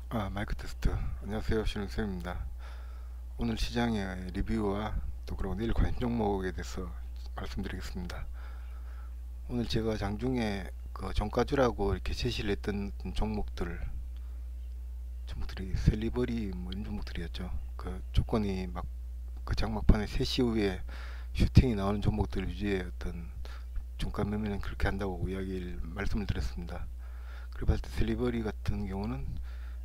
마이크 테스트. 안녕하세요. 신은쌤입니다. 오늘 시장의 리뷰와 또 그리고 내일 관심 종목에 대해서 말씀드리겠습니다. 오늘 제가 장중에 그 종가주라고 이렇게 제시를 했던 종목들이 셀리버리 뭐 이런 종목들이었죠. 그 조건이 막 그 장막판에 3시 이후에 슈팅이 나오는 종목들 위주의 어떤 종가 매매는 그렇게 한다고 말씀을 드렸습니다. 그래 봤을 때 셀리버리 같은 경우는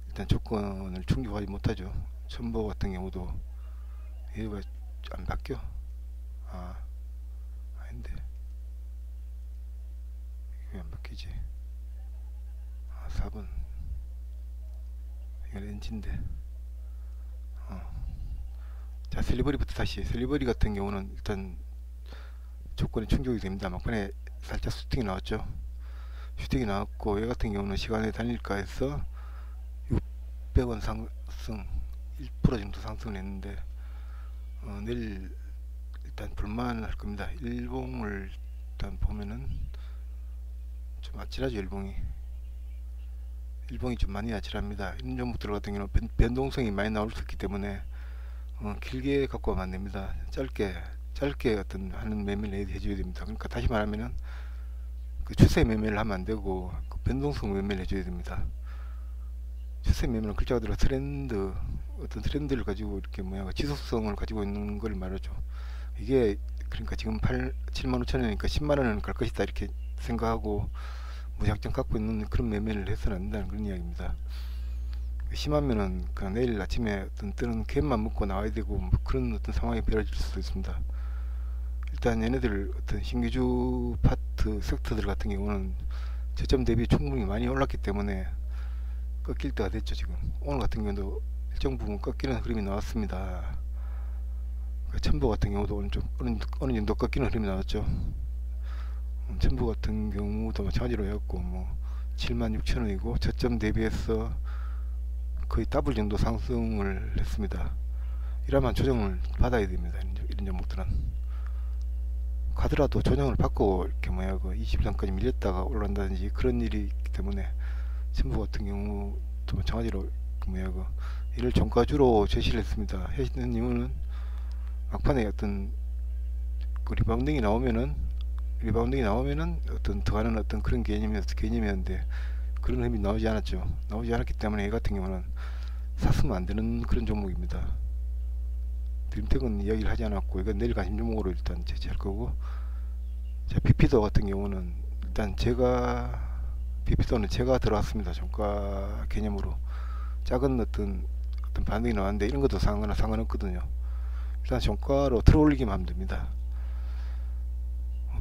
일단 조건을 충족하지 못하죠. 첨보 같은 경우도 이게 왜 안 바뀌어? 아, 아닌데 이게 왜 안 바뀌지? 4번 이건 엔진데. 어. 자, 셀리버리부터 다시. 셀리버리 같은 경우는 일단 조건이 충족이 됩니다. 막판에 살짝 슈팅이 나왔죠. 슈팅이 나왔고 얘 같은 경우는 시간의 단일가에서 600원 상승, 1% 정도 상승을 했는데 내일 일단 불만할 겁니다. 일봉을 일단 보면은 좀 아찔하죠. 일봉이 좀 많이 아찔합니다. 이런 종목들 같은 경우는 변동성이 많이 나올 수 있기 때문에 길게 갖고 가면 안 됩니다. 짧게 어떤 하는 매매를 해줘야 됩니다. 그러니까 다시 말하면은 그 추세 매매를 하면 안 되고 그 변동성 매매를 해줘야 됩니다. 추세 매매는 글자 그대로 어떤 트렌드를 가지고 이렇게 그 지속성을 가지고 있는 걸 말하죠. 이게 그러니까 지금 7만 5천 원이니까 10만 원은 갈 것이다 이렇게 생각하고 무작정 갖고 있는 그런 매매를 해서는 안 된다는 그런 이야기입니다. 심하면은 그냥 내일 아침에 어떤 뜨는 갭만 묶고 나와야 되고 뭐 그런 어떤 상황이 벌어질 수도 있습니다. 일단 얘네들 어떤 신규주 파트 섹터들 같은 경우는 저점 대비 충분히 많이 올랐기 때문에 꺾일 때가 됐죠. 지금 오늘 같은 경우도 일정 부분 꺾이는 흐름이 나왔습니다. 첨보 같은 경우도 오늘 좀 어느 정도 꺾이는 흐름이 나왔죠. 첨보 같은 경우도 마찬가지로 해갖고 뭐 76,000원이고 저점 대비해서 거의 더블 정도 상승을 했습니다. 이러면 조정을 받아야 됩니다. 이런 종목들은 가더라도 조정을 받고 이렇게 그 20선까지 밀렸다가 올라간다든지 그런 일이 있기 때문에 첨부 같은 경우도 마찬가지로 이를 종가주로 제시를 했습니다. 해시는 이유는 막판에 어떤 그 리바운딩이 나오면은 어떤 더하는 어떤 그런 개념이었는데 그런 의미 나오지 않았죠. 나오지 않았기 때문에 이 같은 경우는 샀으면 안 되는 그런 종목입니다. 드림텍은 이야기를 하지 않았고 이건 내일 관심 종목으로 일단 제시할 거고, 자, 비피도 같은 경우는 일단 비피도는 제가 들어왔습니다. 종가 개념으로 작은 어떤 반등이 나왔는데 이런 것도 상관없거든요. 일단 종가로 들어올리기만 하면 됩니다.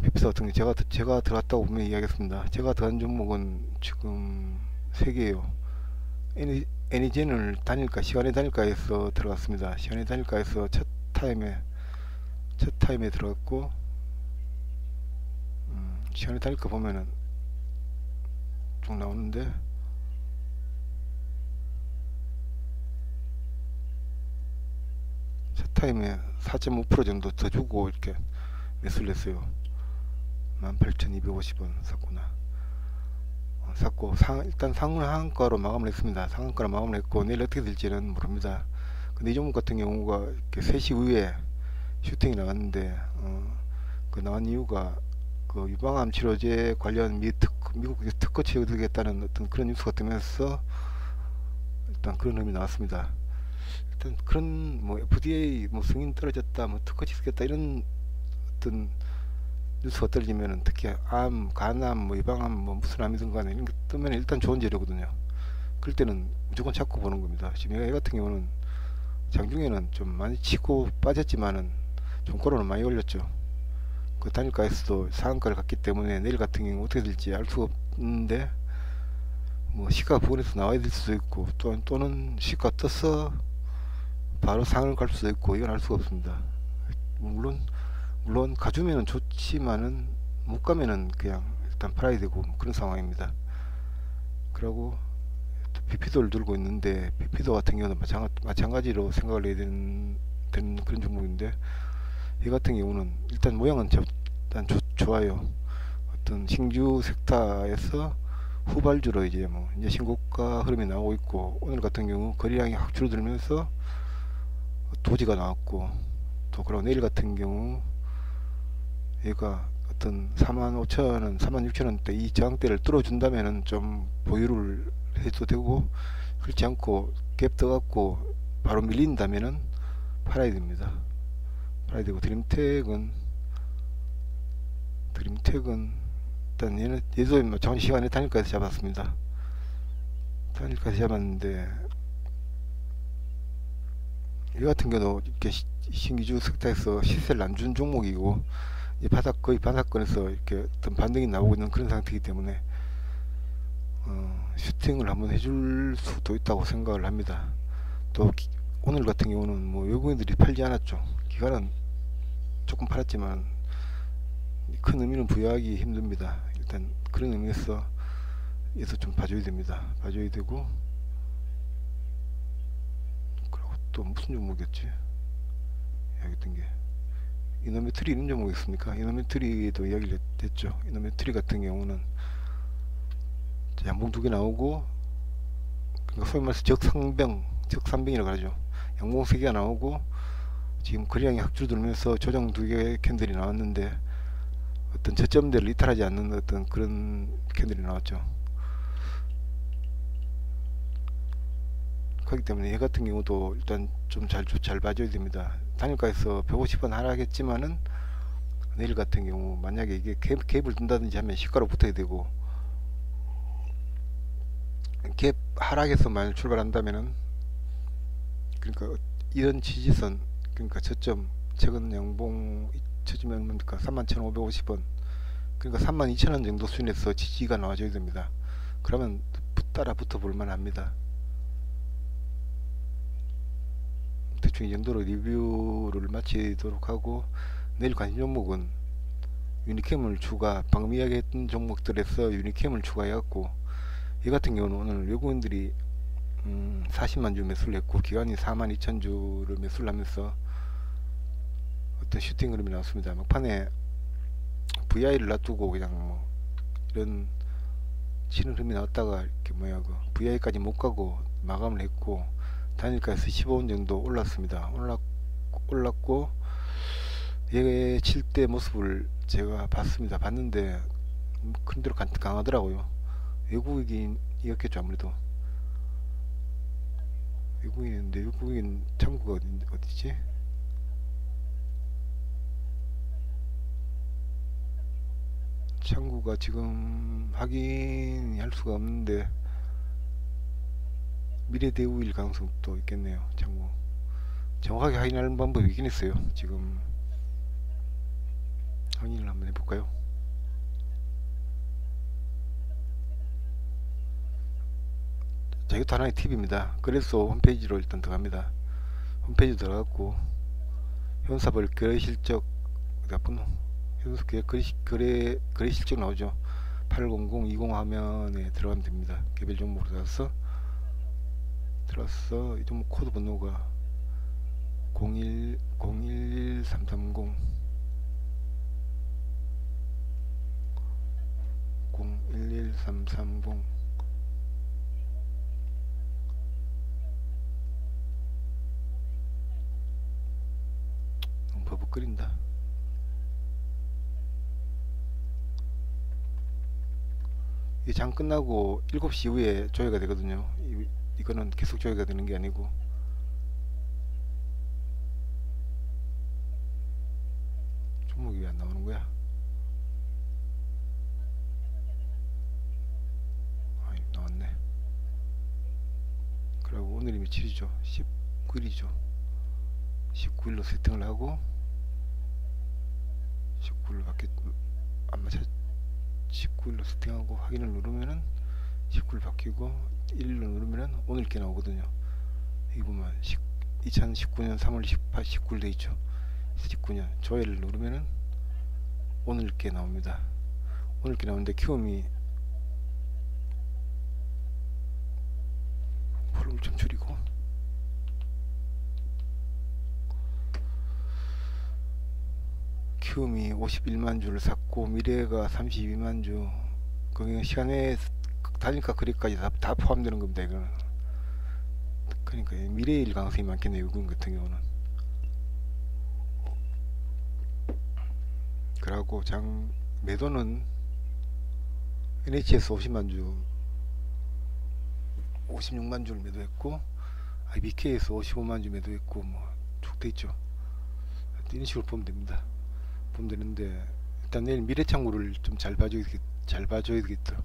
비피도 같은 경우 제가 들어왔다고 분명히 이야기했습니다. 제가 들어간 종목은 지금 3개예요. 애니젠을 시간의 단일가에서 들어갔습니다. 시간의 단일가에서 첫 타임에 들어갔고, 시간의 단일가 보면은 쭉 나오는데 첫 타임에 4.5% 정도 더 주고 이렇게 매수를 했어요. 18,250원 샀고 일단 상한가로 마감을 했습니다. 상한가로 마감을 했고 내일 어떻게 될지는 모릅니다. 근데 이 종목 같은 경우가 이렇게 3시 이후에 슈팅이 나왔는데 그 나온 이유가 그 유방암 치료제 관련 미국 특허 취득했다는 어떤 그런 뉴스가 뜨면서 일단 그런 의미 나왔습니다. 일단 그런 FDA 승인 떨어졌다, 특허 취득했다 이런 어떤 뉴스가 떨어지면은 특히 간암, 유방암, 무슨 암이든 간에 이런 게 뜨면 일단 좋은 재료거든요. 그럴 때는 무조건 찾고 보는 겁니다. 지금 얘 같은 경우는 장중에는 좀 많이 치고 빠졌지만은 종가로는 많이 올렸죠. 그 단일가에서도 상한가를 갔기 때문에 내일 같은 경우 어떻게 될지 알 수가 없는데 시가 부근에서 나와야 될 수도 있고 또는 시가 떠서 바로 상을 갈 수도 있고 이건 알 수가 없습니다. 물론 가주면은 좋지만은 못 가면은 그냥 일단 팔아야 되고 그런 상황입니다. 그리고 비피도를 들고 있는데 비피도 같은 경우는 마찬가지로 생각을 해야 되는 그런 종목인데 이 같은 경우는 일단 모양은 일단 좋아요. 어떤 신규 섹터에서 후발주로 이제 뭐 이제 신고가 흐름이 나오고 있고, 오늘 같은 경우 거래량이 확 줄어들면서 도지가 나왔고, 또 그리고 내일 같은 경우 얘가 어떤 45,000원, 46,000원대 이 저항대를 뚫어준다면은 좀 보유를 해도 되고, 그렇지 않고 갭 떠갖고 바로 밀린다면은 팔아야 됩니다. 팔아야 되고, 드림텍은 일단 얘는 얘도 뭐 정시 시간에 단일가에서 잡았습니다. 단일가에서 잡았는데, 이 같은 경우도 이렇게 신기주 섹터에서 시세를 안 준 종목이고, 거의 바닥권에서 이렇게 어떤 반등이 나오고 있는 그런 상태이기 때문에 슈팅을 한번 해줄 수도 있다고 생각을 합니다. 또 오늘 같은 경우는 뭐 외국인들이 팔지 않았죠. 기관은 조금 팔았지만 큰 의미는 부여하기 힘듭니다. 일단 그런 의미에서 좀 봐줘야 됩니다. 봐줘야 되고, 그리고 또 무슨 종목이었지? 여기있던 게 이노메트리 이런 종목이 있습니까? 이노메트리도 이야기를 했죠. 이노메트리 같은 경우는 양봉 두 개 나오고, 그러니까 소위 말해서 적산병이라고 하죠. 양봉 세 개가 나오고, 지금 거래량이 확 줄어들면서 조정 두 개의 캔들이 나왔는데, 어떤 저점대를 이탈하지 않는 어떤 그런 캔들이 나왔죠. 그렇기 때문에 얘 같은 경우도 일단 좀 잘 봐줘야 됩니다. 단일가에서 150원 하락했지만은 내일 같은 경우 만약에 이게 갭을 둔다든지 하면 시가로 붙어야 되고, 갭 하락에서 만약 출발한다면은, 그러니까 이런 지지선, 그러니까 저점 최근 양봉 저점이 얼마입니까? 31,550원, 그러니까 32,000원 정도 수준에서 지지가 나와줘야 됩니다. 그러면 따라 붙어 볼 만합니다. 대충 이 정도로 리뷰를 마치도록 하고, 내일 관심 종목은 유니캠을 방금 이야기했던 종목들에서 유니캠을 추가해갖고, 이 같은 경우는 오늘 외국인들이 40만 주 매수를 했고, 기관이 42,000주를 매수를 하면서 어떤 슈팅 흐름이 나왔습니다. 막판에 VI를 놔두고 그냥 뭐 이런 치는 흐름이 나왔다가 이렇게 VI까지 못 가고 마감을 했고, 단일가에서 15원 정도 올랐습니다. 올랐고 얘 칠 때 모습을 제가 봤는데 큰대로 강하더라고요. 외국인이었겠죠. 아무래도 외국인인데, 외국인 창구가 어디지? 창구가 지금 확인이 할 수가 없는데 미래대우일 가능성도 있겠네요. 창구 정확하게 확인하는 방법이 있긴 있어요. 지금 확인을 한번 해볼까요? 자, 이것도 하나의 팁입니다. 그래서 홈페이지로 일단 들어갑니다. 홈페이지 들어갔고, 현사벌 거래실적 나쁜 현수 거래실적 나오죠. 80020 화면에 들어가면 됩니다. 개별 종목으로 들어서 이 종목 코드 번호가 011330 011330 너무 버벅거린다. 이 장 끝나고 7시 이후에 조회가 되거든요. 이거는 계속 조회가 되는 게 아니고, 종목이 왜 안 나오는 거야? 나왔네. 그리고 오늘이 며칠이죠? 19일이죠. 19일로 세팅을 하고, 19일로 아마 19일로 세팅하고 확인을 누르면은 19일 바뀌고, 1일로 누르면은 오늘 게 나오거든요. 여기 보면 2019년 3월 19일 돼 있죠. 19년 조회를 누르면은 오늘 게 나옵니다. 오늘 게 나오는데 키움이 볼륨을 좀 줄이고, 키움이 51만 주를 샀고, 미래가 32만 주, 그 시간에 단일가 거래까지 다 포함되는 겁니다. 이거는. 그러니까 미래일 가능성이 많겠네요. 이건 같은 경우는. 그러고 장 매도는 NHS 56만 주를 매도했고, IBK에서 55만 주 매도했고, 뭐 쭉 돼 있죠. 이런 식으로 보면 됩니다. 보면 되는데, 일단 내일 미래창구를 좀 잘 봐줘야 되겠다.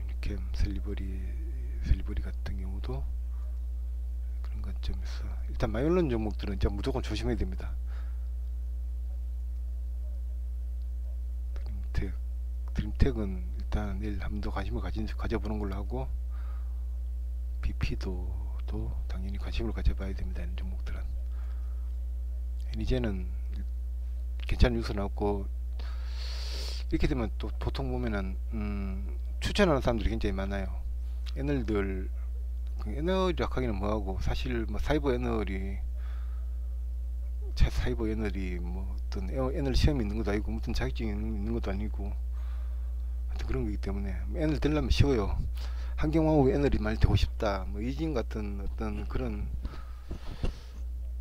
이렇게 셀리버리 같은 경우도 그런 관점에서 일단 마이올론 종목들은 진짜 무조건 조심해야 됩니다. 드림텍은 일단 내일 한번 더 관심을 가져보는 걸로 하고, BP도 당연히 관심을 가져봐야 됩니다. 이런 종목들은. 이제는 괜찮은 뉴스 나왔고, 이렇게 되면 또 보통 보면은 추천하는 사람들이 굉장히 많아요. 애널들 애널이라 하기는 뭐하고, 사실 뭐 사이버 애널이 뭐 어떤 애널 시험이 있는 것도 아니고, 무슨 자격증이 있는 것도 아니고, 하여튼 그런 거기 때문에 애널 되려면 쉬워요. 환경화후 애널이 많이 되고 싶다, 뭐 이진 같은 어떤 그런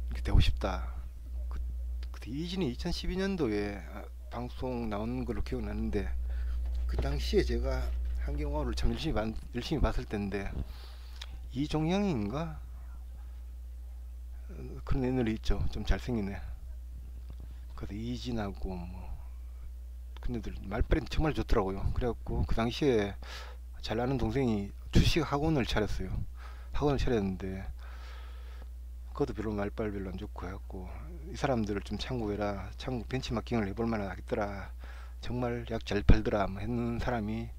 이렇게 되고 싶다. 그때 이진이 2012년도에 방송 나온 걸로 기억나는데, 그 당시에 제가 환경화를 참 열심히 봤을 텐데, 이종형인가 그런 애널이 있죠. 좀 잘생기네. 그래서 이진하고 뭐 그네들 말빨이 정말 좋더라고요. 그래갖고 그 당시에 잘 아는 동생이 주식 학원을 차렸어요. 학원을 차렸는데 그것도 말빨 별로 안 좋고 해갖고, 이 사람들을 좀 참고해라, 벤치마킹을 해볼 만한 하겠더라, 정말 약 잘 팔더라 뭐 했는 사람이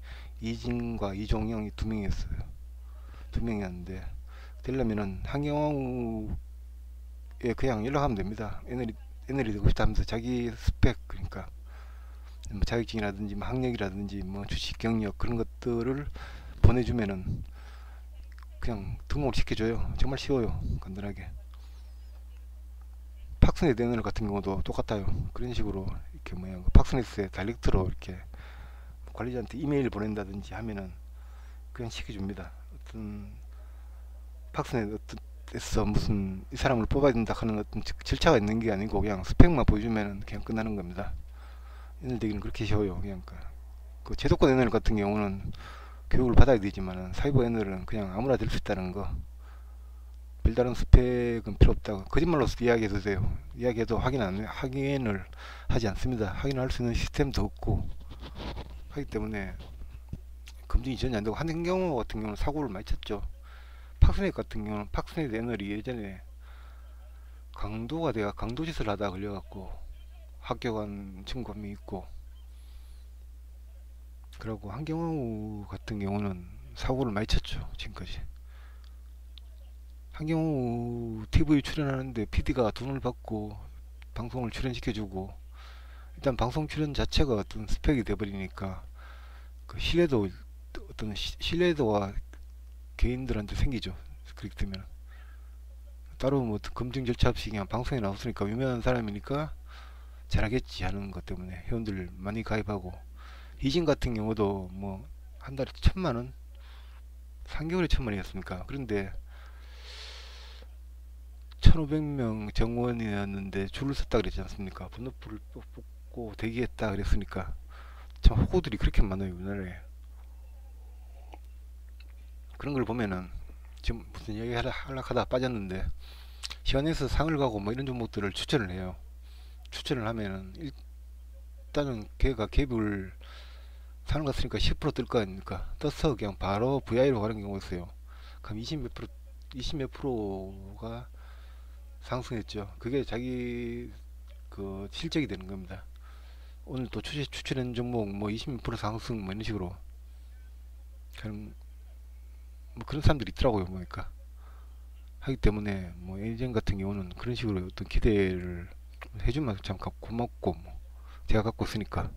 이진과 이종영이 두 명이었어요. 두 명이었는데, 되려면은 한경호에 그냥 연락하면 됩니다. 애널이 되고 싶다 하면서 자기 스펙, 그러니까 뭐 자격증이라든지 뭐 학력이라든지 뭐 주식 경력 그런 것들을 보내주면은 그냥 등록을 시켜줘요. 정말 쉬워요. 간단하게. 팍스넷 애널 같은 경우도 똑같아요. 그런 식으로 이렇게 팍스넷에 다이렉트로 이렇게 관리자한테 이메일 보낸다든지 하면은 그냥 시켜줍니다. 어떤 팍스넷에서 무슨 이 사람을 뽑아야 된다 하는 어떤 절차가 있는 게 아니고, 그냥 스펙만 보여주면은 그냥 끝나는 겁니다. 애널 되기는 그렇게 쉬워요. 그냥 그 제도권 애널 같은 경우는 교육을 받아야 되지만, 사이버 애널은 그냥 아무나 될 수 있다는 거, 별다른 스펙은 필요 없다고 거짓말로 이야기해도 돼요. 이야기해도 확인을 하지 않습니다. 확인할 수 있는 시스템도 없고 하기 때문에 검증이 전혀 안 되고, 하는 경우 같은 경우는 사고를 많이 쳤죠. 팍스넷 같은 경우는 팍스넷 애널이 예전에 강도짓을 하다 걸려갖고 합격한 친구 한 명 있고, 그리고 한경호 같은 경우는 사고를 많이 쳤죠. 지금까지. 한경호 TV 출연하는데 PD가 돈을 받고 방송을 출연시켜주고, 일단 방송 출연 자체가 어떤 스펙이 돼버리니까 그 신뢰도와 개인들한테 생기죠. 그렇게 되면 따로 뭐 검증 절차 없이 그냥 방송에 나왔으니까 유명한 사람이니까 잘하겠지 하는 것 때문에 회원들 많이 가입하고, 이진 같은 경우도 뭐 한 달에 1,000만원, 3개월에 1,000만원이었습니까? 그런데 1,500명 정원이었는데 줄을 섰다 그랬지 않습니까? 번호표를 뽑고 대기했다 그랬으니까 참 호구들이 그렇게 많아요, 우리나라에. 그런 걸 보면은 지금 무슨 얘기 하려다 빠졌는데, 시연에서 상을 가고 뭐 이런 종목들을 추천을 해요. 추천을 하면은 일단은 걔가 갭을 상을 갔으니까 10%뜰 거 아닙니까? 떠서 그냥 바로 VI로 가는 경우가 있어요. 그럼 20 몇 프로가 상승했죠. 그게 자기 그 실적이 되는 겁니다. 오늘 또 추천한 종목 뭐 20% 상승 뭐 이런 식으로 그냥 뭐 그런 사람들이 있더라고요. 보니까 하기 때문에 뭐 에이전 같은 경우는 그런 식으로 어떤 기대를 해주면 참 고맙고, 뭐 제가 갖고 있으니까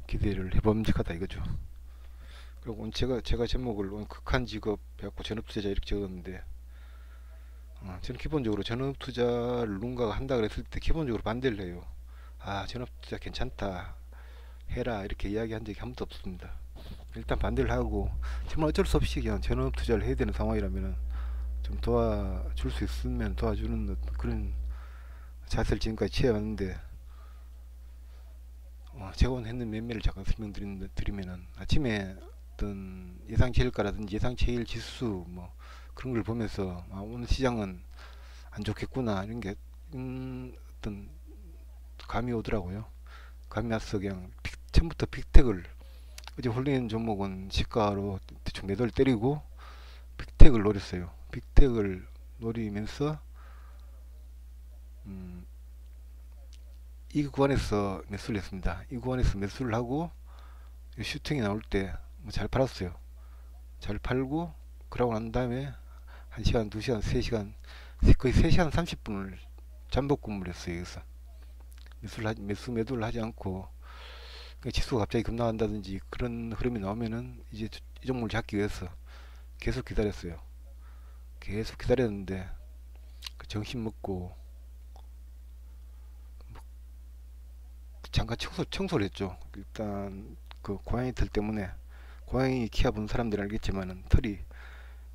기대를 해봄직하다 이거죠. 그리고 오늘 제가 제목을 오늘 극한 직업 해갖고 전업투자자 이렇게 적었는데, 저는 기본적으로 전업투자를 누군가가 한다 그랬을 때 기본적으로 반대를 해요. 전업투자 괜찮다 해라 이렇게 이야기한 적이 한 번도 없습니다. 일단 반대를 하고, 정말 어쩔 수 없이 그냥 전업 투자를 해야 되는 상황이라면은 좀 도와줄 수 있으면 도와주는 그런 자세를 지금까지 취해왔는데, 제가 오늘 했는 매매를 잠깐 설명드리면은, 아침에 어떤 예상치일가라든지 예상치일 지수 뭐 그런 걸 보면서 오늘 시장은 안 좋겠구나 이런 게 어떤 감이 오더라고요. 감이 와서 그냥 처음부터 빅텍을, 어제 홀린 종목은 시가로 대충 매도를 때리고 빅텍을 노렸어요. 빅텍을 노리면서 음, 이 구간에서 매수를 했습니다. 이 구간에서 매수를 하고 슈팅이 나올 때 잘 팔았어요. 잘 팔고 그러고 난 다음에 1시간, 2시간, 3시간, 거의 3시간 30분을 잠복 근무를 했어요. 여기서 매도를 하지 않고, 그러니까 지수가 갑자기 급락한다든지 그런 흐름이 나오면은 이제 이 종목을 잡기 위해서 계속 기다렸어요. 계속 기다렸는데 그 정신 먹고 잠깐 청소를 했죠. 일단 그 고양이털 때문에, 고양이 키워본 사람들은 알겠지만은 털이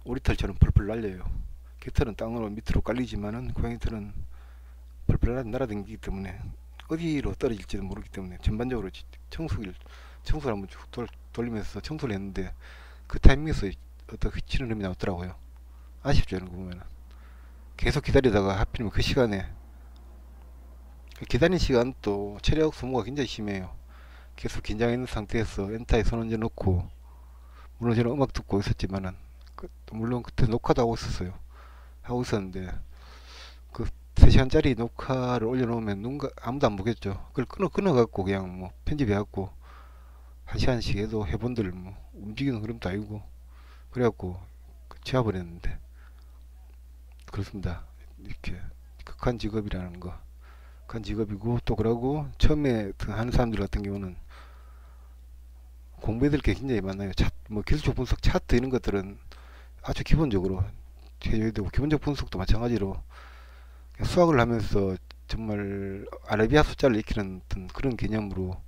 오리털처럼 펄펄 날려요. 개털은 땅으로 밑으로 깔리지만은 고양이털은 펄펄 날아다니기 때문에 어디로 떨어질지도 모르기 때문에 전반적으로 청소를 한번 쭉 돌리면서 청소를 했는데, 그 타이밍에서 어떤 휘치는 음이 나왔더라고요. 아쉽죠, 이런 거 보면은. 계속 기다리다가 하필이면 그 시간에, 기다리는 시간 또 체력 소모가 굉장히 심해요. 계속 긴장있는 상태에서 엔타에 손 얹어 놓고, 물론 저는 음악 듣고 있었지만은 물론 그때 녹화도 하고 있었어요. 하고 있었는데 그 3시간짜리 녹화를 올려놓으면 누군가 아무도 안 보겠죠. 그걸 끊어갖고 그냥 뭐 편집해갖고 1시간씩 해도 해본들 뭐 움직이는 흐름도 아니고 그래갖고 지워버렸는데, 그렇습니다. 이렇게 극한 직업이라는 거, 극한 직업이고, 또 그러고 처음에 하는 사람들 같은 경우는 공부해야 될 게 굉장히 많아요. 뭐 기술적 분석, 차트 이런 것들은 아주 기본적으로 해줘야 되고, 기본적 분석도 마찬가지로 수학을 하면서 정말 아라비아 숫자를 익히는 어떤 그런 개념으로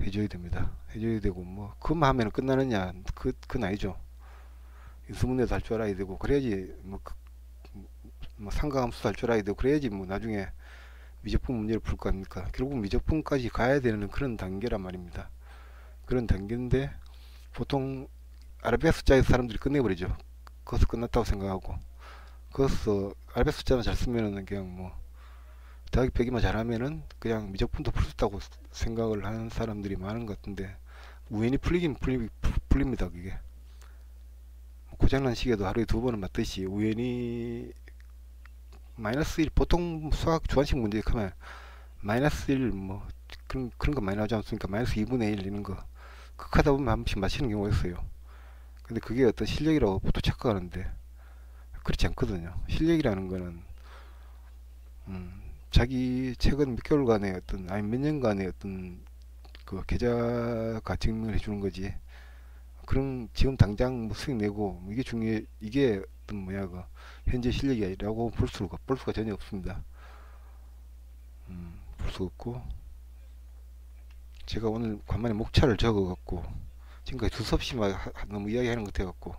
해줘야 됩니다. 해줘야 되고, 뭐 그것만 하면 끝나느냐, 그건 아니죠. 인수분해도 할 줄 알아야 되고, 그래야지 뭐 상가함수도 할 줄 알아야 되고, 그래야지 뭐 나중에 미적분 문제를 풀 거 아닙니까. 결국 미적분까지 가야 되는 그런 단계란 말입니다. 그런 단계인데 보통 아라비아 숫자에서 사람들이 끝내버리죠. 거기서 끝났다고 생각하고, 거기서 아라비아 숫자만 잘 쓰면은 그냥 뭐 더하기 빼기만 잘하면은 그냥 미적분도 풀 수 있다고 생각을 하는 사람들이 많은 것 같은데, 우연히 풀립니다. 그게 고장난 시계도 하루에 2번은 맞듯이 우연히 마이너스 1, 보통 수학 주관식 문제 하면 마이너스 1 뭐 그런 거 많이 나오지 않습니까? 마이너스 2분의 1 이런 거 극하다 보면 한 번씩 맞히는 경우가 있어요. 근데 그게 어떤 실력이라고 보통 착각하는데 그렇지 않거든요. 실력이라는 거는 자기 최근 몇 개월간의 어떤, 아니 몇 년간의 어떤 그 계좌가 증명을 해주는 거지, 그런 지금 당장 뭐 수익 내고 이게 중요해, 이게 어떤 뭐야 그 현재 실력이라고 볼 수가 전혀 없습니다. 볼 수가 없고, 제가 오늘 간만에 목차를 적어갖고 지금까지 두서없이 막 너무 이야기하는 것 같아갖고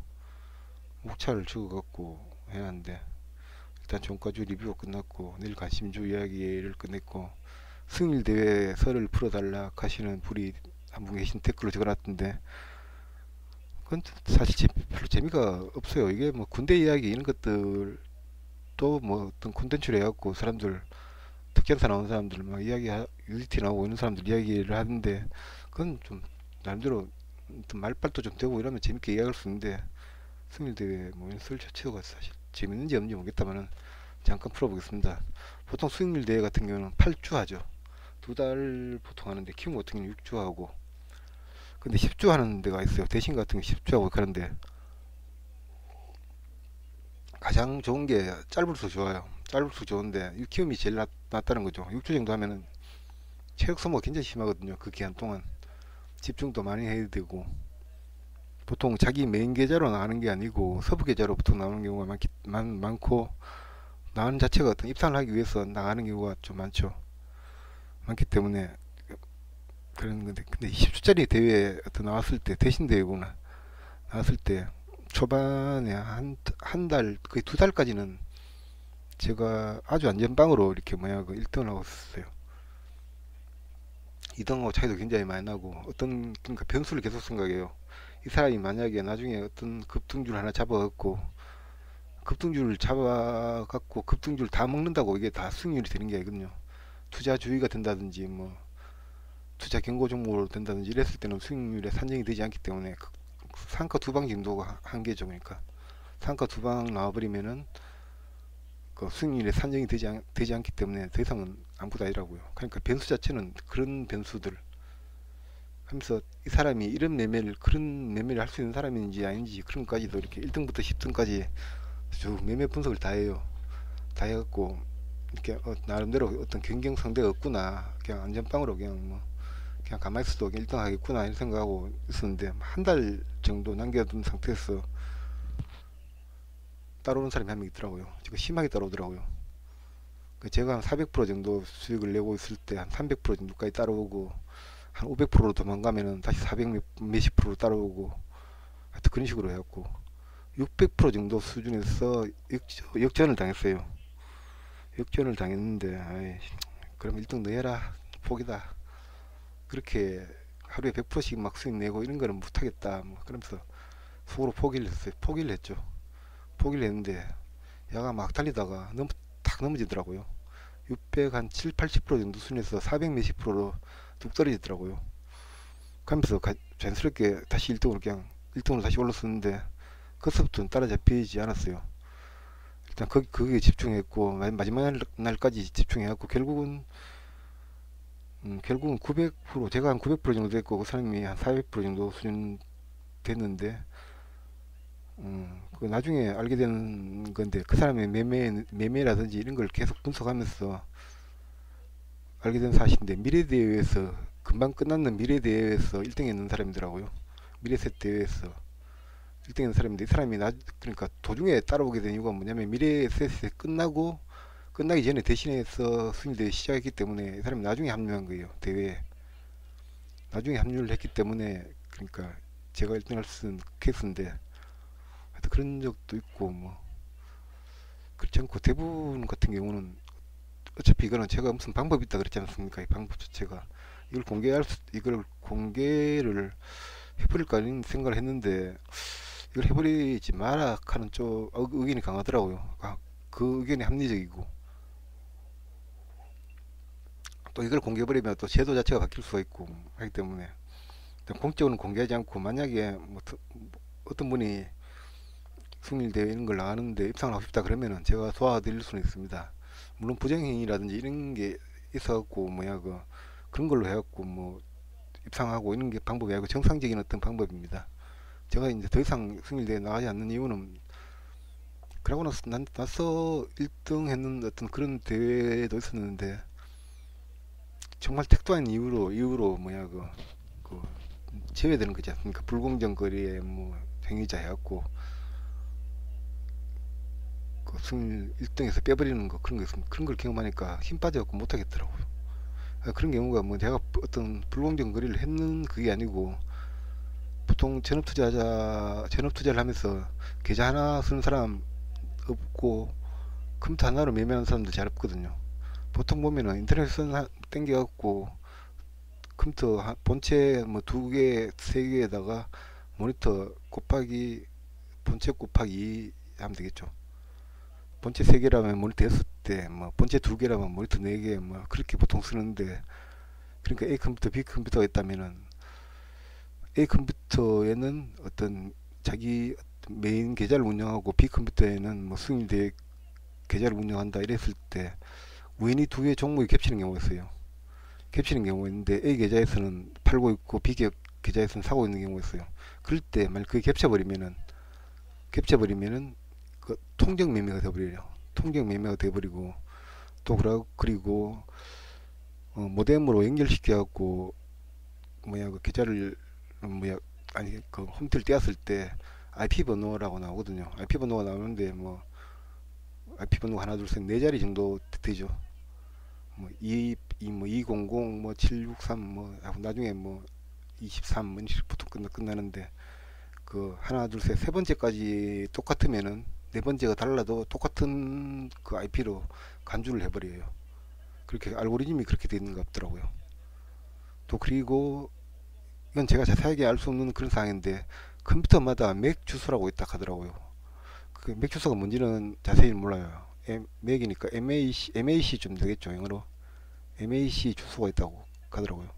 목차를 적어갖고 해야 하는데, 일단 종가주 리뷰가 끝났고 내일 관심주 이야기를 끝냈고, 승일 대회 설을 풀어달라 하시는 분이 한 분 계신 댓글로 적어놨던데, 그건 사실 별로 재미가 없어요. 이게 뭐 군대 이야기 이런 것들 또 뭐 어떤 콘텐츠를 해갖고 사람들, 특전사 나온 사람들 막 이야기, UDT 나오고 이런 사람들 이야기를 하는데, 그건 좀 나름대로 말빨도 좀 되고 이러면 재밌게 이야기할 수 있는데, 승일대회 뭐 이런 설 자체가 사실 재밌는지 없는지 모르겠다만은 잠깐 풀어보겠습니다. 보통 승일대회 같은 경우는 8주 하죠. 2달 보통 하는데, 키움 같은 경우는 6주 하고, 근데 10주 하는 데가 있어요. 대신 같은 게 10주 하고 그런데, 가장 좋은 게 짧을수록 좋아요. 짧을수록 좋은데 키움이 제일 낫다는 거죠. 6주 정도 하면은 체력 소모가 굉장히 심하거든요. 그 기간 동안 집중도 많이 해야 되고, 보통 자기 메인 계좌로 나가는 게 아니고 서브 계좌로 보통 나오는 경우가 많고, 나가는 자체가 어떤 입상을 하기 위해서 나가는 경우가 좀 많죠. 많기 때문에 그런 건데, 근데 20주짜리 대회 어떤 나왔을 때, 대신 대회구나. 나왔을 때, 초반에 한 달, 거의 두 달까지는 제가 아주 안전빵으로 이렇게 뭐야, 그 1등을 하고 있었어요. 2등하고 차이도 굉장히 많이 나고, 그러니까 변수를 계속 생각해요. 이 사람이 만약에 나중에 어떤 급등줄 하나 잡아갖고, 급등줄 잡아갖고, 급등줄 다 먹는다고 이게 다 수익률이 되는 게 아니거든요. 투자 주의가 된다든지, 뭐, 투자 경고 종목으로 된다든지 이랬을 때는 수익률에 산정이 되지 않기 때문에 상가 두 방 정도가 한계죠. 그러니까 상가 두 방 나와버리면은 그 수익률에 산정이 되지 않기 때문에 더 이상은 아무것도 아니라고요. 그러니까 변수 자체는 그런 변수들 하면서 이 사람이 이런 매매를 그런 매매를 할 수 있는 사람인지 아닌지 그런 것까지도 이렇게 1등부터 10등까지 쭉 매매 분석을 다 해요. 다 해갖고 이렇게 나름대로 어떤 경쟁 상대가 없구나, 그냥 안전빵으로 그냥 가만히 있어도 1등 하겠구나 이런 생각하고 있었는데 한 달 정도 남겨둔 상태에서 따라오는 사람이 한 명 있더라고요. 지금 심하게 따라오더라고요. 제가 한 400% 정도 수익을 내고 있을 때 한 300% 정도까지 따라오고 한 500%로 도망가면은 다시 400 몇십 프로 따라오고 하여튼 그런 식으로 해갖고 600% 정도 수준에서 역전을 당했어요. 역전을 당했는데 아이, 그럼 1등 너 해라, 포기다. 그렇게 하루에 100%씩 막 수익 내고 이런 거는 못하겠다 뭐 그러면서 속으로 포기를 했어요. 포기를 했죠. 포기를 했는데 야가 막 달리다가 탁 넘어지더라고요. 600 한 7, 80% 정도 수준에서 400 몇십 프로로 뚝 떨어지더라고요. 그러면서 자연스럽게 다시 1등으로 그냥 1등으로 다시 올랐었는데 그것부터는 따라잡히지 않았어요. 일단 거기에 집중했고 마지막 날까지 집중해갖고 결국은 900% 제가 한 900% 정도 됐고 그 사람이 한 400% 정도 수준 됐는데 그 나중에 알게 되는 건데 그 사람의 매매라든지 이런 걸 계속 분석하면서 알게 된 사실인데 미래대회에서 금방 끝났는 미래대회에서 1등 했는 사람이더라고요. 미래셋 대회에서 1등 했는 사람인데 이 사람이 그러니까 도중에 따라오게 된 이유가 뭐냐면 미래셋이 끝나기 전에 대신해서 순위대회 시작했기 때문에 이 사람이 나중에 합류한 거예요. 대회에 나중에 합류를 했기 때문에 그러니까 제가 1등 할 수 있는 케이스인데 하여튼 그런 적도 있고 뭐 그렇지 않고 대부분 같은 경우는 어차피 이거는 제가 무슨 방법이 있다 그랬지 않습니까? 이 방법 자체가 이걸 공개를 해버릴까 하는 생각을 했는데 이걸 해버리지 마라 하는 쪽 의견이 강하더라고요. 그 의견이 합리적이고 또 이걸 공개해버리면 또 제도 자체가 바뀔 수가 있고 하기 때문에 공적으로는 공개하지 않고 만약에 뭐 어떤 분이 승리대회 이런 걸 나가는데 입상을 하고 싶다 그러면은 제가 도와드릴 수는 있습니다. 물론 부정행위라든지 이런 게 있어갖고 그런 걸로 해갖고 뭐 입상하고 이런 게 방법이 아니고 정상적인 어떤 방법입니다. 제가 이제 더 이상 승리대회 나가지 않는 이유는 그러고 나서 1등 했는 어떤 그런 대회도 있었는데 정말 택도한 이유로 그 제외되는 거지 않습니까? 불공정 거리에 뭐 행위자 해갖고 그 승리 1등에서 빼버리는 거 그런 거 있습니다. 그런 걸 경험하니까 힘 빠져갖고 못하겠더라고요. 그런 경우가 뭐 내가 어떤 불공정 거리를 했는 그게 아니고 보통 전업 투자를 하면서 계좌 하나 쓰는 사람 없고 컴퓨터 하나로 매매하는 사람들 잘 없거든요. 보통 보면은 인터넷 땡겨갖고 컴퓨터 본체 뭐 두 개, 세 개에다가 모니터 곱하기 본체 곱하기 2 하면 되겠죠. 본체 3개라면 모니터 6대, 뭐 본체 2개라면 모니터 4개, 뭐 그렇게 보통 쓰는데 그러니까 A 컴퓨터, B 컴퓨터가 있다면은 A 컴퓨터에는 어떤 자기 메인 계좌를 운영하고 B 컴퓨터에는 뭐 승인대 계좌를 운영한다 이랬을 때 우연히 두 개 종목이 겹치는 경우가 있어요. 겹치는 경우가 있는데 A 계좌에서는 팔고 있고 B 계좌에서는 사고 있는 경우가 있어요. 그럴 때 만약 그게 겹쳐버리면은 그 통정 매매가 돼버려요. 통정 매매가 돼버리고 또 그리고 모뎀으로 연결시켜 갖고 그 계좌를 그 홈트를 띄었을 때 IP 번호라고 나오거든요. IP 번호가 나오는데 IP 번호가 하나 둘 셋 네 자리 정도 되죠. 뭐 이 뭐 200, 뭐 763, 뭐 나중에 뭐 23, 뭐 이렇게 보통 끝나는데, 그 하나, 둘, 셋, 세 번째까지 똑같으면은 네 번째가 달라도 똑같은 그 IP로 간주를 해버려요. 그렇게 알고리즘이 그렇게 되어 있는 것 같더라고요. 또 그리고 이건 제가 자세하게 알 수 없는 그런 사항인데, 컴퓨터마다 맥 주소라고 있다 하더라고요. 그 맥 주소가 뭔지는 자세히 몰라요. 맥이니까 MAC 좀 되겠죠, 영어로. MAC 주소가 있다고 하더라고요.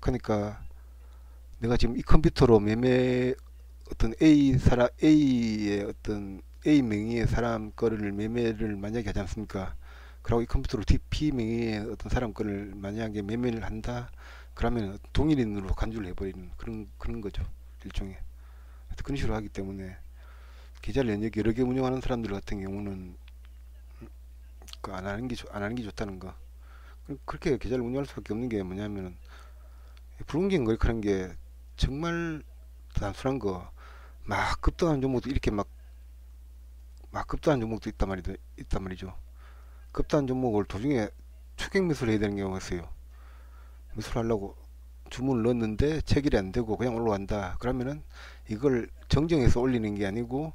그러니까 내가 지금 이 컴퓨터로 어떤 A의 어떤 A 명의의 사람 거를 매매를 만약에 하지 않습니까? 그리고 이 컴퓨터로 B 명의의 어떤 사람 거를 만약에 매매를 한다. 그러면 동일인으로 간주를 해버리는 그런 거죠. 일종의. 그런 식으로 하기 때문에 계좌를 여러 개 운영하는 사람들 같은 경우는 안 하는 안 하는 게 좋다는 거. 그렇게 계좌를 운영할 수밖에 없는 게 뭐냐면은 불공정 거래하는 게 정말 단순한 거. 막 급등하는 종목도 이렇게 막 급등하는 종목도 있단 말이죠. 급등한 종목을 도중에 추격 매수를 해야 되는 경우가 있어요. 매수를 하려고 주문을 넣었는데 체결이 안 되고 그냥 올라간다. 그러면은 이걸 정정해서 올리는 게 아니고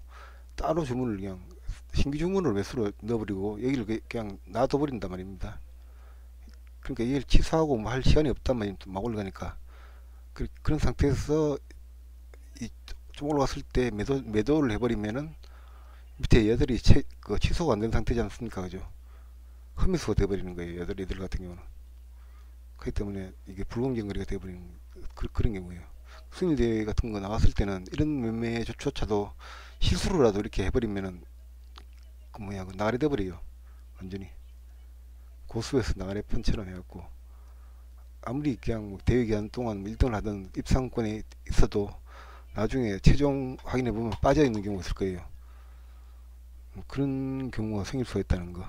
따로 주문을 그냥 신규 주문을 매수로 넣어버리고 여기를 그냥 놔둬버린단 말입니다. 그러니까 이걸 취소하고 뭐 할 시간이 없단 말이에요. 막 올라가니까. 그런 상태에서 좀 올라갔을 때 매도를 해버리면은 밑에 얘들이 취소가 안 된 상태지 않습니까? 그죠? 흡수가 돼버리는 거예요. 얘들 같은 경우는. 그렇기 때문에 이게 불공정 거래가 돼버리는 그런 경우예요. 수익대회 같은 거 나왔을 때는 이런 매매조차도 실수로라도 이렇게 해버리면은 그 뭐야 그 나가리 돼버려요. 완전히 고수에서 나가리 편처럼 해갖고 아무리 그냥 뭐 대회 기간 동안 1등을 하던 입상권에 있어도 나중에 최종 확인해 보면 빠져 있는 경우가 있을 거예요. 그런 경우가 생길 수가 있다는 거.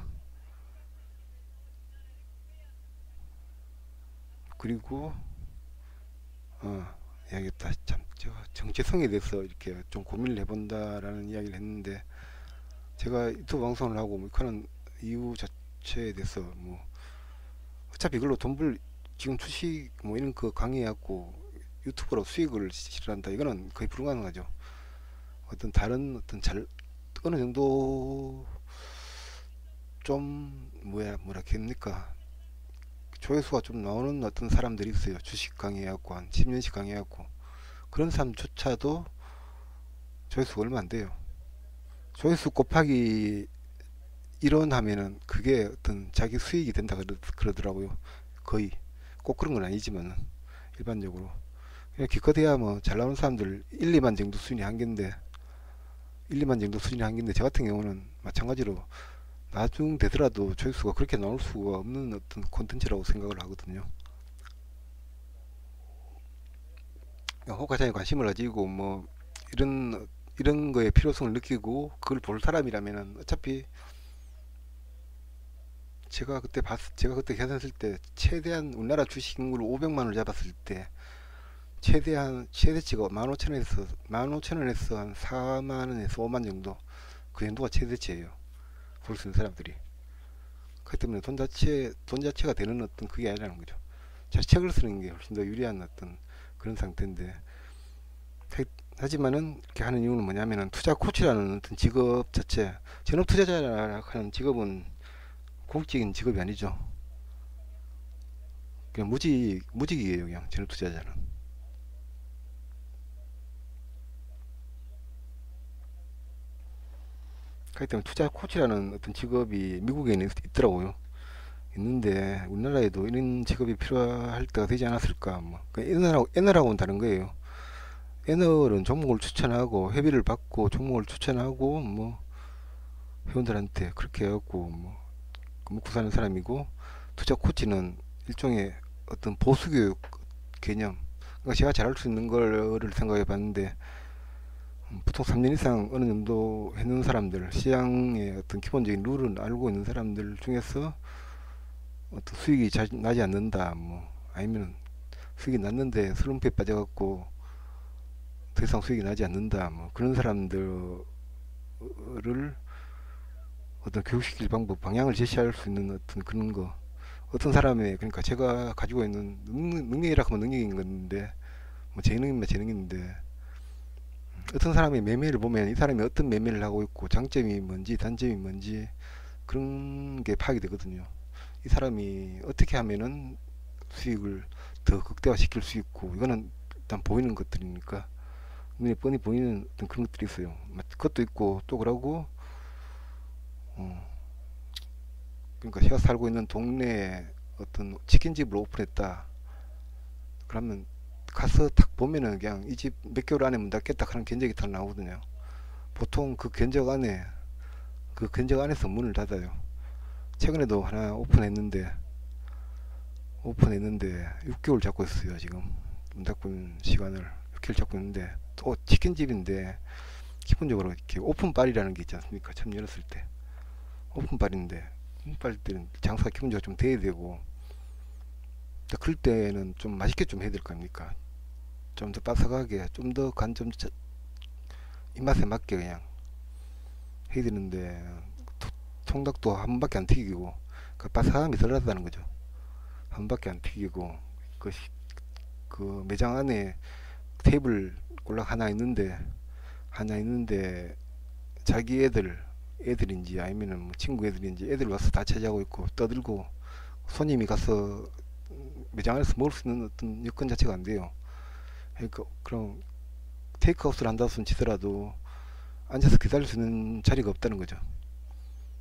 그리고 이야기했다. 참, 저 정체성에 대해서 이렇게 좀 고민을 해본다라는 이야기를 했는데, 제가 유튜브 방송을 하고 뭐 하는 이유 자체에 대해서 뭐 어차피 이걸로 지금 주식 뭐 이런 거 강의해갖고 유튜브로 수익을 실현한다. 이거는 거의 불가능하죠. 어떤 다른 어떤 어느 정도 좀 뭐라 합니까? 조회수가 좀 나오는 어떤 사람들이 있어요. 주식 강의해갖고 한 10년씩 강의해갖고 그런 사람조차도 조회수가 얼마 안 돼요. 조회수 곱하기 1원 하면은 그게 어떤 자기 수익이 된다 그러더라고요. 거의 꼭 그런 건 아니지만 일반적으로 그냥 기껏해야 뭐 잘 나오는 사람들 1, 2만 정도 수준이 한계인데 제 같은 경우는 마찬가지로 나중 되더라도 조회수가 그렇게 나올 수가 없는 어떤 콘텐츠라고 생각을 하거든요. 호가창에 관심을 가지고 뭐 이런 거에 필요성을 느끼고 그걸 볼 사람이라면은 어차피 제가 그때 계산했을 때 최대한 우리나라 주식 인구를 500만 원을 잡았을 때 최대치가 15,000원에서 한 4만 원에서 5만 정도 그 정도가 최대치예요. 볼 수 있는 사람들이. 그렇기 때문에 돈 자체가 되는 어떤 그게 아니라는 거죠. 책을 쓰는 게 훨씬 더 유리한 어떤 그런 상태인데, 하지만은 이렇게 하는 이유는 뭐냐면은 투자 코치라는 어떤 직업 자체, 전업 투자자라는 하는 직업은 공적인 직업이 아니죠. 그냥 무직이에요, 그냥 전업 투자자는. 그렇기 때문에 투자 코치라는 어떤 직업이 미국에는 있더라고요. 있는데 우리나라에도 이런 직업이 필요할 때가 되지 않았을까. 뭐 N을하고는 다른 거예요. N을은 종목을 추천하고 회비를 받고 종목을 추천하고 뭐 회원들한테 그렇게 해갖고 뭐 먹고 사는 사람이고, 투자 코치는 일종의 어떤 보수교육 개념. 그러니까 제가 잘할 수 있는 거를 생각해 봤는데, 보통 3년 이상 어느 정도 해놓은 사람들, 시장의 어떤 기본적인 룰을 알고 있는 사람들 중에서 어떤 수익이 잘 나지 않는다, 뭐 아니면 수익이 났는데 슬럼프에 빠져갖고 더 이상 수익이 나지 않는다, 뭐 그런 사람들을 어떤 교육시킬 방법, 방향을 제시할 수 있는 어떤 그런 거. 어떤 사람의, 그러니까 제가 가지고 있는 능력이라고 하면 능력인 건데, 뭐 재능이면 재능인데, 어떤 사람의 매매를 보면 이 사람이 어떤 매매를 하고 있고, 장점이 뭔지, 단점이 뭔지, 그런 게 파악이 되거든요. 이 사람이 어떻게 하면은 수익을 더 극대화시킬 수 있고, 이거는 일단 보이는 것들이니까, 눈에 뻔히 보이는 어떤 그런 것들이 있어요. 그것도 있고, 또 그러고, 어, 그러니까 제가 살고 있는 동네에 어떤 치킨집을 오픈했다. 그러면 가서 딱 보면은 그냥 이 집 몇 개월 안에 문 닫겠다 하는 견적이 딱 나오거든요. 보통 그 견적 안에서 문을 닫아요. 최근에도 하나 오픈했는데 6개월 잡고 있어요. 지금 문 닫고 있는 시간을 6개월 잡고 있는데, 또 치킨집인데 기본적으로 이렇게 오픈빨이라는 게 있지 않습니까? 처음 열었을 때 오픈빨인데, 오픈빨 때는 장사가 기본적으로 좀 돼야 되고, 그럴 때는 좀 맛있게 좀 해야 될 거 아닙니까? 좀 더 바삭하게, 좀 더 간 좀 입맛에 맞게 그냥 해야 되는데, 통닭도 한 번밖에 안 튀기고, 그 바삭함이 덜 나다는 거죠. 한 번밖에 안 튀기고, 그, 그 매장 안에 테이블 꼴락 하나 있는데 자기 애들인지 아니면은 뭐 친구 애들인지 애들 와서 다 차지하고 있고 떠들고, 손님이 가서 매장 안에서 먹을 수 있는 어떤 여건 자체가 안 돼요. 그러니까 그럼 테이크아웃을 한다 손 치더라도 앉아서 기다릴 수 있는 자리가 없다는 거죠.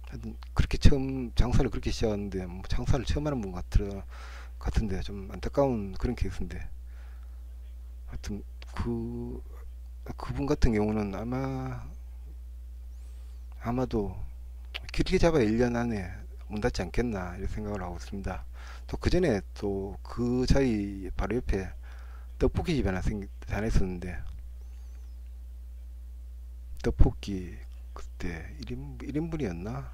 하여튼 그렇게 처음 장사를 그렇게 시작하는데, 뭐 장사를 처음 하는 분 같은데 좀 안타까운 그런 케이스인데, 하여튼 그 그분 같은 경우는 아마도 길게 잡아야 1년 안에 문 닫지 않겠나 이런 생각을 하고 있습니다. 또 그 전에 또 그 자리 바로 옆에 떡볶이 집이 하나 있었는데, 떡볶이 그때 1인분이었나?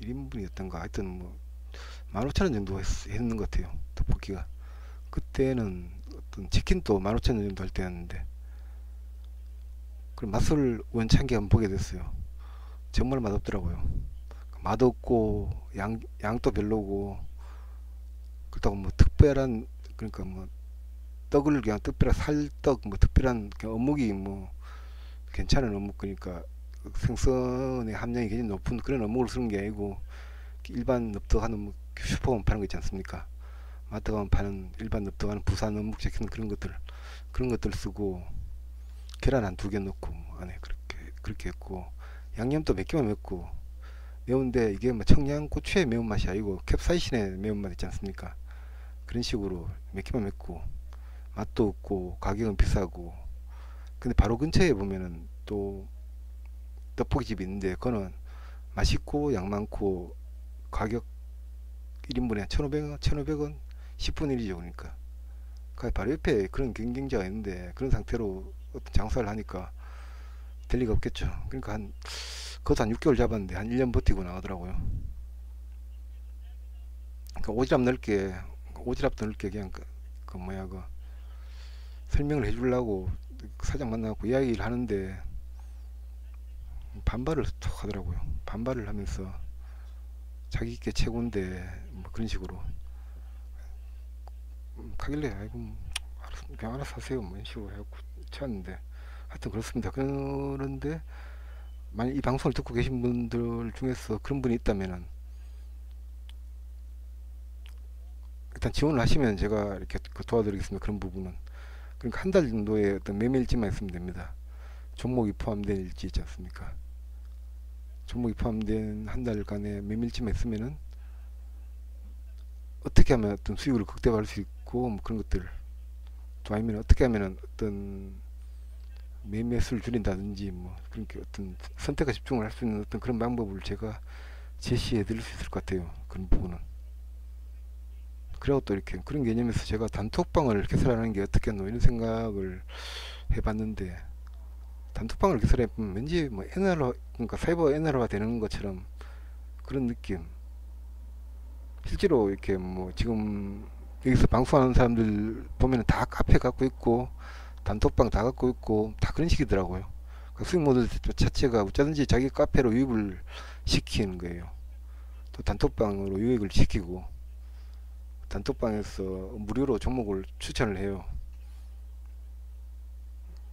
1인분이었던가 하여튼 뭐 15,000원 정도 했는 것 같아요. 떡볶이가. 그때는 어떤 치킨도 15,000원 정도 할 때였는데, 그 맛을 원창게 한번 보게 됐어요. 정말 맛없더라고요. 맛없고 양도 별로고, 그렇다고 뭐 특별한, 그러니까 뭐 떡을 그냥 특별한 살떡 뭐 특별한 그냥 어묵이 뭐 괜찮은 어묵, 그러니까 생선의 함량이 굉장히 높은 그런 어묵을 쓰는 게 아니고, 일반 납득하는 뭐 슈퍼만 파는 거 있지 않습니까? 마트 가면 파는 일반 납득하는 부산 어묵 적힌 그런 것들 쓰고, 계란 한 두 개 넣고 뭐 안에 그렇게 했고, 양념도 몇 개만 넣고, 매운데 이게 뭐 청양고추의 매운맛이 아니고 캡사이신의 매운맛 있지 않습니까? 그런 식으로 몇 개만 넣고, 맛도 없고 가격은 비싸고. 근데 바로 근처에 보면은 또 떡볶이집이 있는데, 그거는 맛있고 양 많고 가격 1인분에 1,500원, 1,500원 10분의 1이죠. 그러니까 바로 옆에 그런 경쟁자가 있는데, 그런 상태로 어떤 장사를 하니까 될 리가 없겠죠. 그러니까 그것도 한 6개월 잡았는데 한 1년 버티고 나가더라고요. 그러니까 오지랖 넓게 그냥 그 뭐야 그 설명을 해주려고 사장 만나고 이야기를 하는데, 반발을 툭 하더라고요. 반발을 하면서 자기께 최고인데 뭐 그런 식으로 가길래, 아이고 뭐 그냥 알아서 하세요 뭐 이런 식으로 해갖고 쳤는데, 하여튼 그렇습니다. 그런데 만약 이 방송을 듣고 계신 분들 중에서 그런 분이 있다면은 일단 지원을 하시면 제가 이렇게 도와드리겠습니다. 그런 부분은. 그러니까 한 달 정도의 어떤 매매일지만 있으면 됩니다. 종목이 포함된 일지 있지 않습니까? 종목이 포함된 한 달간의 매매일지만 있으면은 어떻게 하면 어떤 수익을 극대화할 수 있고 뭐 그런 것들, 또 아니면 어떻게 하면 어떤 매매수를 줄인다든지 뭐 그렇게 어떤 선택과 집중을 할 수 있는 어떤 그런 방법을 제가 제시해 드릴 수 있을 것 같아요. 그런 부분은. 그리고 또 이렇게 그런 개념에서 제가 단톡방을 개설하는 게 어떻겠노 이런 생각을 해봤는데, 단톡방을 개설해보면 왠지 뭐 그러니까 사이버 NR화 되는 것처럼 그런 느낌. 실제로 이렇게 뭐 지금 여기서 방송하는 사람들 보면 다 카페 갖고 있고 단톡방 다 갖고 있고 다 그런 식이더라고요. 그 수익 모델 자체가 어쩌든지 자기 카페로 유입을 시키는 거예요. 또 단톡방으로 유익을 시키고 단톡방에서 무료로 종목을 추천을 해요.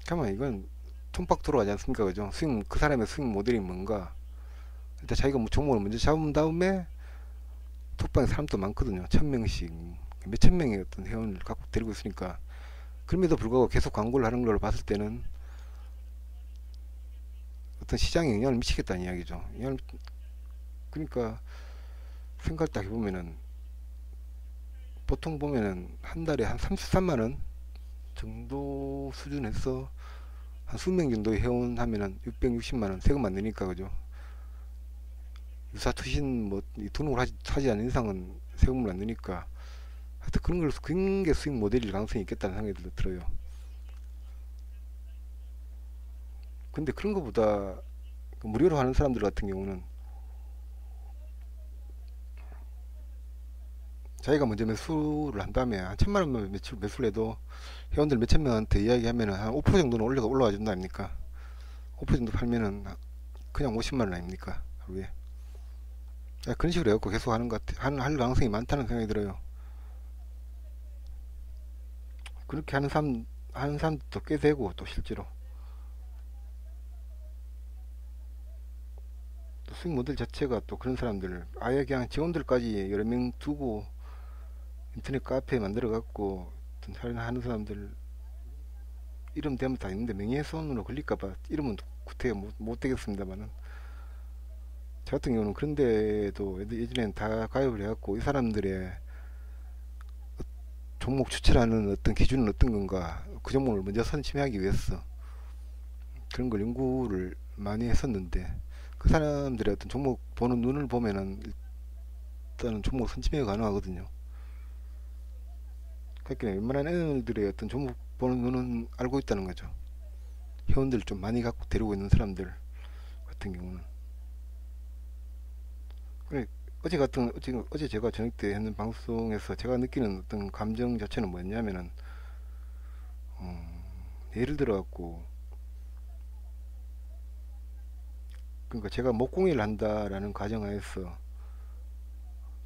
그러면 이건 톰박 들어가지 않습니까? 그죠? 수익, 그 사람의 수익 모델이 뭔가 일단 자기가 뭐 종목을 먼저 잡은 다음에 톡방에 사람도 많거든요. 1000명씩 몇천 명의 어떤 회원을 갖고 데리고 있으니까 그럼에도 불구하고 계속 광고를 하는 걸 봤을 때는 어떤 시장에 영향을 미치겠다는 이야기죠. 그러니까 생각을 딱 해보면은 보통 보면은 한 달에 한 33만원 정도 수준에서 한 수명 정도의 회원 하면은 660만원 세금 안 내니까 그죠. 유사 투신 뭐 등록을 하지 않는 이상은 세금을 안 내니까 하여튼 그런 게 수익 모델일 가능성이 있겠다는 생각이 들어요. 근데 그런 것보다 무료로 하는 사람들 같은 경우는 자기가 먼저 매수를 한 다음에 한 1000만원 매수를 해도 회원들 몇천 명한테 이야기하면은 한 5% 정도는 올라와 준다 아닙니까? 5% 정도 팔면은 그냥 50만원 아닙니까? 하루에. 그런 식으로 해갖고 계속 하는 것 같아. 할 가능성이 많다는 생각이 들어요. 그렇게 하는 사람도 꽤 되고, 또 실제로. 또 수익 모델 자체가 또 그런 사람들, 아예 그냥 직원들까지 여러 명 두고 인터넷 카페 만들어갖고 하는 사람들 이름 대면 다 있는데 명예훼손으로 걸릴까봐 이름은 구태여 못 되겠습니다만은 저 같은 경우는 그런데도 예전엔 다 가입을 해갖고 이 사람들의 종목 추천하는 어떤 기준은 어떤 건가 그 종목을 먼저 선심하기 위해서 그런 걸 연구를 많이 했었는데 그 사람들의 어떤 종목 보는 눈을 보면은 일단은 종목 선침이 가능하거든요. 그러니까 웬만한 애들의 어떤 종목 보는 눈은 알고 있다는 거죠. 회원들 좀 많이 갖고 데리고 있는 사람들 같은 경우는. 그래, 어제 제가 저녁 때 했는 방송에서 제가 느끼는 어떤 감정 자체는 뭐였냐면은, 예를 들어 갖고, 그러니까 제가 목공예를 한다라는 가정하에서,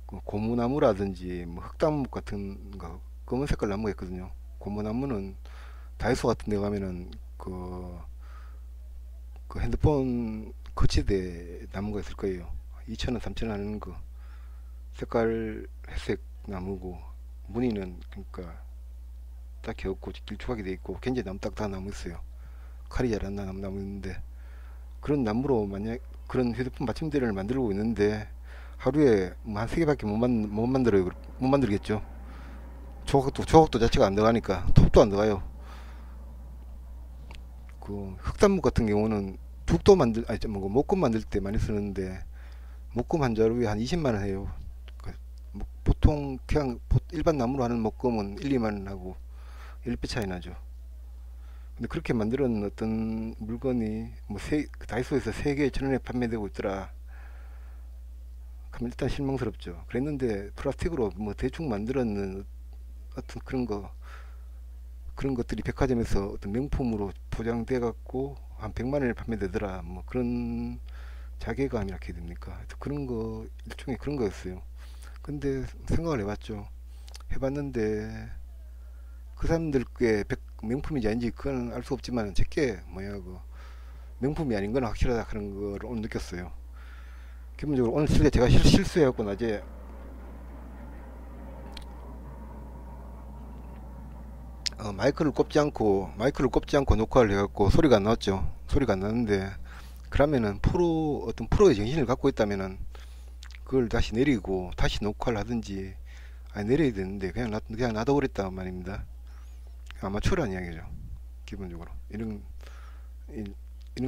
그 고무나무라든지, 뭐 흑담목 같은 거, 검은 색깔 나무가 있거든요. 고무나무는 다이소 같은 데 가면은, 그 핸드폰 거치대 나무가 있을 거예요. 2,000원, 3,000원 하는 거. 색깔 회색 나무고 무늬는 그러니까 딱히 없고 길쭉하게 돼 있고 굉장히 나무 딱딱한 나무 있어요. 칼이 잘 안 나는 나무 있는데 그런 나무로 만약 그런 휴대폰 받침대를 만들고 있는데 하루에 뭐 한 3개밖에 못 만들어요. 못 만들겠죠. 조각도 자체가 안 들어가니까 톱도 안 들어가요. 그 흑단목 같은 경우는 죽도 아니 뭐 목금 만들 때 많이 쓰는데 목금 한 자루에 한 20만원 해요. 보통 그냥 일반 나무로 하는 목금은 1, 2만원 하고 1배 차이 나죠. 근데 그렇게 만드는 어떤 물건이 뭐 다이소에서 3개에 1,000원에 판매되고 있더라. 그럼 일단 실망스럽죠. 그랬는데 플라스틱으로 뭐 대충 만들었는 어떤 그런 것들이 백화점에서 어떤 명품으로 포장돼 갖고 한 100만원에 판매되더라. 뭐 그런 자괴감이 이렇게 됩니까? 그런 거 일종의 그런 거였어요. 근데 생각을 해봤죠. 해봤는데 그 사람들께 명품인지 아닌지 그건 알 수 없지만 제게 뭐야 그 명품이 아닌 건 확실하다 하는 걸 오늘 느꼈어요. 기본적으로 오늘 제가 실수해갖고 낮에 마이크를 꼽지 않고 녹화를 해갖고 소리가 안 나왔죠. 소리가 안 나는데 그러면은 어떤 프로의 정신을 갖고 있다면은 그걸 다시 내리고 다시 녹화를 하든지 아니 내려야 되는데 그냥 놔둬버렸단 말입니다. 아마추어란 이야기죠. 기본적으로 이런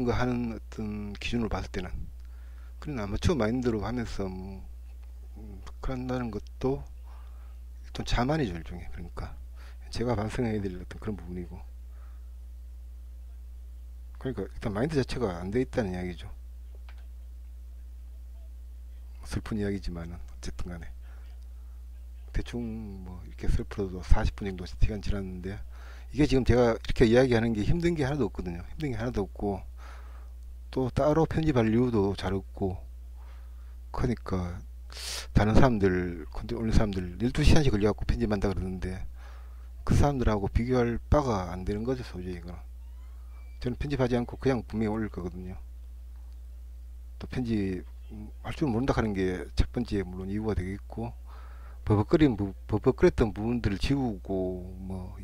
거 하는 어떤 기준으로 봤을 때는 그런 아마추어 마인드로 하면서 그런다는 것도 일단 자만이죠 일종의. 그러니까 제가 반성해야 될 어떤 그런 부분이고 그러니까 일단 마인드 자체가 안 돼 있다는 이야기죠. 슬픈 이야기지만은 어쨌든 간에 대충 뭐 이렇게 슬프도 40분 정도 시간 지났는데 이게 지금 제가 이렇게 이야기하는 게 힘든 게 하나도 없거든요. 힘든 게 하나도 없고 또 따로 편집할 이유도 잘 없고 그러니까 다른 사람들 콘텐츠 올린 사람들 12시간씩 걸려갖고 편집한다 그러는데 그 사람들하고 비교할 바가 안 되는 거죠 소재. 이거 저는 편집하지 않고 그냥 분명히 올릴 거거든요. 또 편집 할 줄 모른다 하는 게 첫 번째 물론 이유가 되겠고, 버벅거렸던 부분들을 지우고 뭐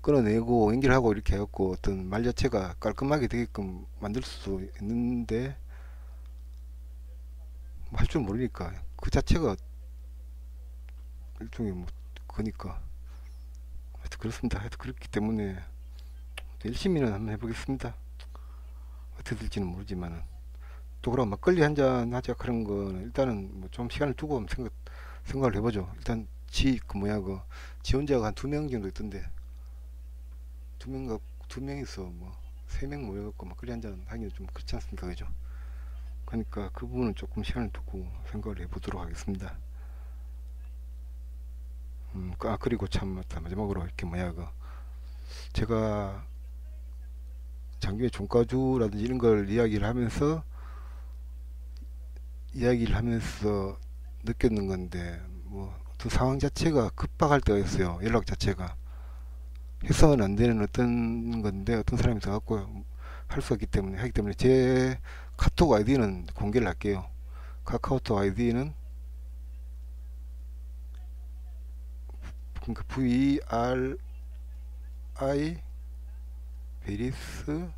끌어내고 연결하고 이렇게 해갖고 어떤 말 자체가 깔끔하게 되게끔 만들 수 있는데 뭐 할 줄 모르니까 그 자체가 일종의 뭐 그니까 하여튼 그렇습니다. 하여튼 그렇기 때문에 열심히는 한번 해보겠습니다. 어떻게 될지는 모르지만은 또 그럼 막걸리 한잔 하자 그런 거는 일단은 뭐 좀 시간을 두고 한번 생각을 해보죠. 일단 그 뭐야 그 지 혼자가 한 2명 정도 있던데, 두 명이서 뭐 3명 모여갖고 막걸리 한잔 하기는 좀 그렇지 않습니까? 그죠? 그러니까 그 부분은 조금 시간을 두고 생각을 해보도록 하겠습니다. 그리고 참 맞다, 마지막으로 이렇게 뭐야 그 제가 장기의 종가주라든지 이런 걸 이야기를 하면서 느꼈는 건데, 뭐 어떤 상황 자체가 급박할 때가 있어요. 연락 자체가 해서는 안 되는 어떤 건데 어떤 사람이 더 갖고 할 수 없기 때문에 하기 때문에 제 카톡 아이디는 공개를 할게요. 카카오톡 아이디는 그러니까 VRI 베리스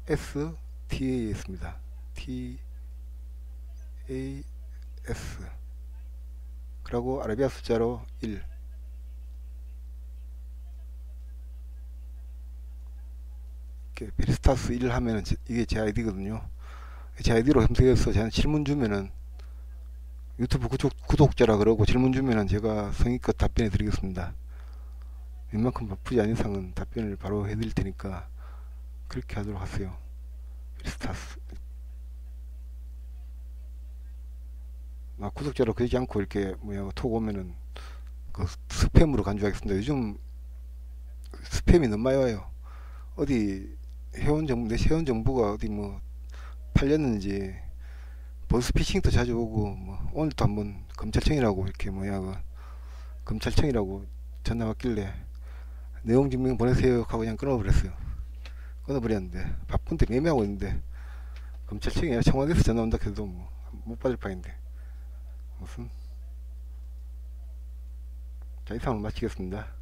STAS입니다. TAS 그리고 아라비아 숫자로 1 베리스타스 1 하면은 이게 제 아이디거든요. 제 아이디로 검색해서 제가 질문 주면은 유튜브 구독자라 그러고 질문 주면은 제가 성의껏 답변해 드리겠습니다. 웬만큼 바쁘지 않은 이상은 답변을 바로 해드릴 테니까 그렇게 하도록 하세요. 베리스타스 구독자로 그러지 않고 이렇게 뭐야 톡 오면은 그 스팸으로 간주하겠습니다. 요즘 스팸이 너무 많이 와요. 어디 내 회원 정보가 어디 뭐 팔렸는지 보스피싱도 자주 오고, 뭐 오늘도 한번 검찰청이라고 이렇게 뭐야 그 검찰청이라고 전화 왔길래 내용 증명 보내세요 하고 그냥 끊어버렸는데 바쁜데 매매하고 있는데 검찰청이 아니라 청와대에서 전화 온다 해도 뭐 못 받을 바인데 무슨. 자, 이상으로 마치겠습니다.